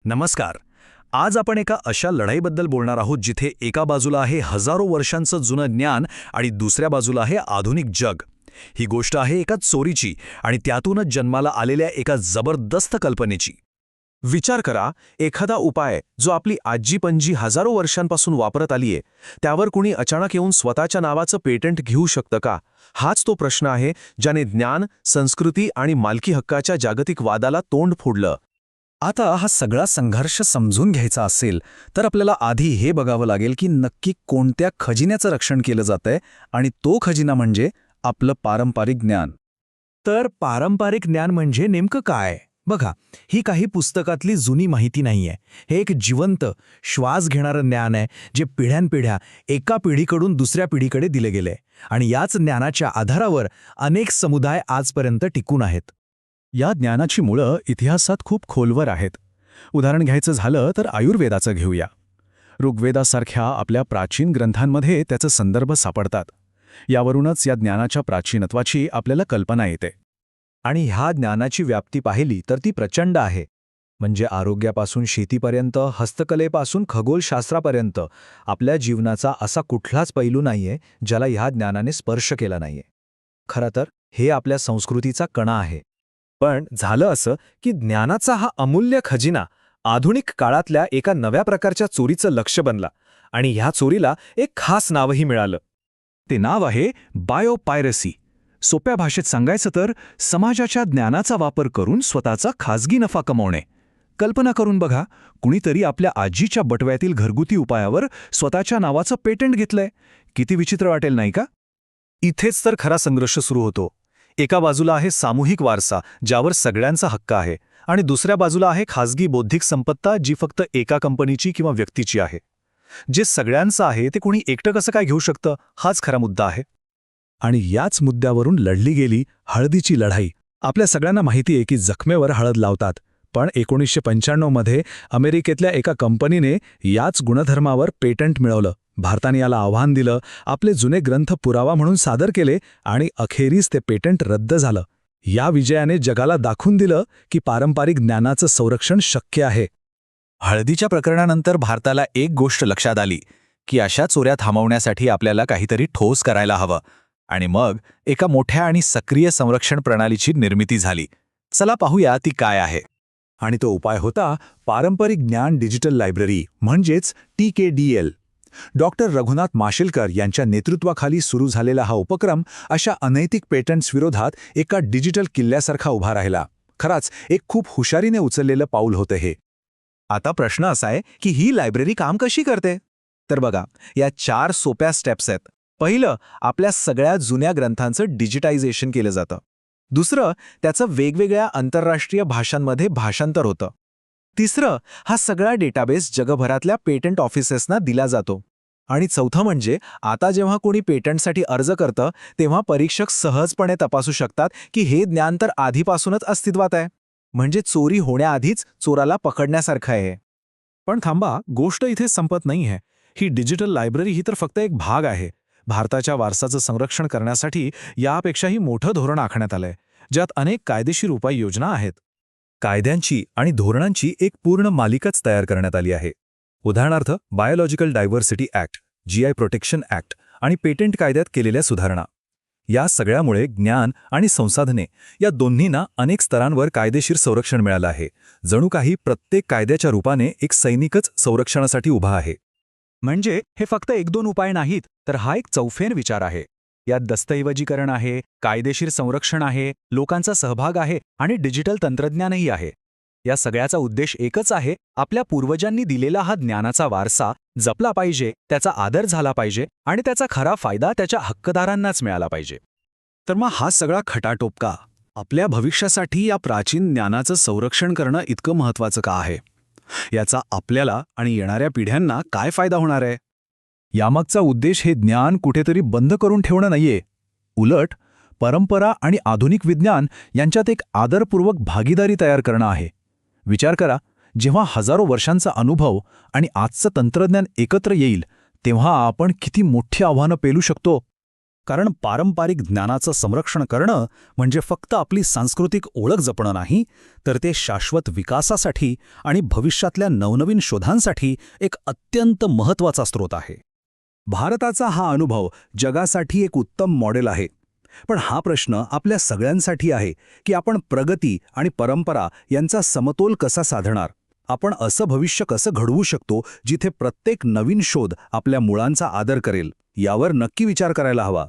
नमस्कार. आज आपण एका अशा लढाईबद्दल बोलणार आहोत जिथे एका बाजूला आहे हजारो वर्षांचं जुनं ज्ञान आणि दुसऱ्या बाजूला आहे आधुनिक जग. ही गोष्ट आहे एका चोरीची आणि त्यातूनच जन्माला आलेल्या एका जबरदस्त कल्पनेची. विचार करा, एखादा उपाय जो आपली आजी-पणजी हजारो वर्षांपासून वापरत आलीये, त्यावर कुणी अचानक येऊन स्वतःच्या नावाचं पेटंट घेऊ शकतं का? हाच तो प्रश्न आहे ज्याने ज्ञान, संस्कृती आणि मालकी हक्काच्या जागतिक वादाला तोंड फोडलं. आता हा सगळा संघर्ष समजून घ्यायचा असेल तर आपल्याला आधी हे बघावं लागेल की नक्की कोणत्या खजिन्याचं रक्षण केलं जातंय, आणि तो खजिना म्हणजे आपलं पारंपरिक ज्ञान. तर पारंपरिक ज्ञान म्हणजे नेमकं काय? बघा, ही काही पुस्तकातली जुनी माहिती नाहीये. हे एक जिवंत, श्वास घेणारं ज्ञान आहे जे पिढ्यानपिढ्या एका पिढीकडून दुसऱ्या पिढीकडे दिले गेले, आणि याच ज्ञानाच्या आधारावर अनेक समुदाय आजपर्यंत टिकून आहेत. या ज्ञानाची मुळं इतिहासात खूप खोलवर आहेत. उदाहरण घ्यायचं झालं तर आयुर्वेदाचं घेऊया. ऋग्वेदासारख्या आपल्या प्राचीन ग्रंथांमध्ये त्याचे संदर्भ सापडतात. यावरूनच या ज्ञानाच्या प्राचीनत्वाची आपल्याला कल्पना येते. आणि ह्या ज्ञानाची व्याप्ती पाहिली तर ती प्रचंड आहे. म्हणजे आरोग्यापासून शेतीपर्यंत, हस्तकलेपासून खगोलशास्त्रापर्यंत आपल्या जीवनाचा असा कुठलाच पैलू नाहीये ज्याला ह्या ज्ञानाने स्पर्श केला नाहीये. खरं तर हे आपल्या संस्कृतीचा कणा आहे. पण झालं असं की ज्ञानाचा हा अमूल्य खजिना आधुनिक काळातल्या एका नव्या प्रकारच्या चोरीचं लक्ष बनला, आणि ह्या चोरीला एक खास नावही मिळालं. ते नाव आहे बायोपायरसी. सोप्या भाषेत सांगायचं तर समाजाच्या ज्ञानाचा वापर करून स्वतःचा खाजगी नफा कमवणे. कल्पना करून बघा, कुणीतरी आपल्या आजीच्या बटव्यातील घरगुती उपायावर स्वतःच्या नावाचं पेटंट घेतलंय. किती विचित्र वाटेल, नाही का? इथेच तर खरा संघर्ष सुरू होतो. एका बाजूला आहे सामूहिक वारसा ज्यावर सगळ्यांचा हक्क आहे, आणि दुसऱ्या बाजूला आहे खाजगी बौद्धिक संपत्ता जी फक्त एका कंपनीची किंवा व्यक्तीची आहे. जे सगळ्यांचं आहे ते कुणी एकटं कसं काय घेऊ शकतं, हाच खरा मुद्दा आहे. आणि याच मुद्द्यावरून लढली गेली हळदीची लढाई. आपल्या सगळ्यांना माहिती आहे की जखमेवर हळद लावतात, पण 1995 मध्ये अमेरिकेतल्या एका कंपनीने याच गुणधर्मावर पेटंट मिळवलं. भारताने याला आव्हान दिलं, आपले जुने ग्रंथ पुरावा म्हणून सादर केले, आणि अखेरीस ते पेटंट रद्द झालं. या विजयाने जगाला दाखवून दिलं की पारंपरिक ज्ञानाचं संरक्षण शक्य आहे. हळदीच्या प्रकरणानंतर भारताला एक गोष्ट लक्षात आली की अशा चोऱ्या थांबवण्यासाठी आपल्याला काहीतरी ठोस करायला हवं, आणि मग एका मोठ्या आणि सक्रिय संरक्षण प्रणालीची निर्मिती झाली. चला पाहूया ती काय आहे. आणि तो उपाय होता पारंपरिक ज्ञान डिजिटल लायब्ररी, म्हणजेच TKDL. डॉक्टर रघुनाथ माशेलकर यांच्या नेतृत्वाखाली सुरू झालेला हा उपक्रम अशा अनैतिक पेटंट्स विरोधात एका डिजिटल किल्ल्यासारखा उभा राहिला. खराच एक खूप हुशारीने उचललेलं पाऊल होतं हे. आता प्रश्न असा आहे की ही लायब्ररी काम कशी करते? तर बघा, या 4 सोप्या स्टेप्स आहेत. पहिलं, आपल्या सगळ्या जुन्या ग्रंथांचं डिजिटायझेशन केलं जातं. दुसरं, त्याचं वेगवेगळ्या आंतरराष्ट्रीय भाषांमध्ये भाषांतर होतं. तिसरं, हा सगळा डेटाबेस जगभरातल्या पेटंट ऑफिसेसना दिला जातो. आणि चौथं म्हणजे आता जेव्हा कोणी पेटंटसाठी अर्ज करतं तेव्हा परीक्षक सहजपणे तपासू शकतात की हे ज्ञान तर आधीपासूनच अस्तित्वात आहे. म्हणजे चोरी होण्याआधीच चोराला पकडण्यासारखं आहे. पण थांबा, गोष्ट इथे संपत नाहीये. ही डिजिटल लायब्ररी ही तर फक्त एक भाग आहे. भारताच्या वारसाचं संरक्षण करण्यासाठी यापेक्षाही मोठं धोरण आखण्यात आलंय, ज्यात अनेक कायदेशीर उपाययोजना आहेत. कायद्यांची आणि धोरणांची एक पूर्ण मालिकाच तयार करण्यात आली आहे. उदाहरणार्थ, biological diversity act, GI protection act आणि पेटंट कायद्यात केलेल्या सुधारणा. या सगळ्यामुळे ज्ञान आणि संसाधने या दोन्हींना अनेक स्तरांवर कायदेशीर संरक्षण मिळालं आहे. जणू काही प्रत्येक कायद्याच्या रूपाने एक सैनिकच संरक्षणासाठी उभा आहे. म्हणजे हे फक्त 1-2 उपाय नाहीत, तर हा एक चौफेर विचार आहे. यात दस्तऐवजीकरण आहे, कायदेशीर संरक्षण आहे, लोकांचा सहभाग आहे आणि डिजिटल तंत्रज्ञानही आहे. या सगळ्याचा उद्देश एकच आहे, आपल्या पूर्वजांनी दिलेला हा ज्ञानाचा वारसा जपला पाहिजे, त्याचा आदर झाला पाहिजे आणि त्याचा खरा फायदा त्याच्या हक्कदारांनाच मिळाला पाहिजे. तर मग हा सगळा खटाटोप का? आपल्या भविष्यासाठी या प्राचीन ज्ञानाचं संरक्षण करणं इतकं महत्त्वाचं का आहे? याचा आपल्याला आणि येणाऱ्या पिढ्यांना काय फायदा होणार आहे? यामागचा उद्देश हे ज्ञान कुठेतरी बंद करून ठेवणं नाहीये. उलट परंपरा आणि आधुनिक विज्ञान यांच्यात एक आदरपूर्वक भागीदारी तयार करणं आहे. विचार करा, जेव्हा हजारो वर्षांचा अनुभव आणि आजचं तंत्रज्ञान एकत्र येईल तेव्हा आपण किती मोठी आव्हानं पेलू शकतो. कारण पारंपरिक ज्ञानाचं संरक्षण करणं म्हणजे फक्त आपली सांस्कृतिक ओळख जपणं नाही, तर ते शाश्वत विकासासाठी आणि भविष्यातल्या नवनवीन शोधांसाठी एक अत्यंत महत्त्वाचा स्रोत आहे. भारताचा हा अनुभव जगासाठी एक उत्तम मॉडेल आहे. पण हा प्रश्न आपल्या सगळ्यांसाठी आहे की आपण प्रगती आणि परंपरा यांचा समतोल कसा साधणार. आपण असं भविष्य कसं घडवू शकतो जिथे प्रत्येक नवीन शोध आपल्या मुळांचा आदर करेल, यावर नक्की विचार करायला हवा.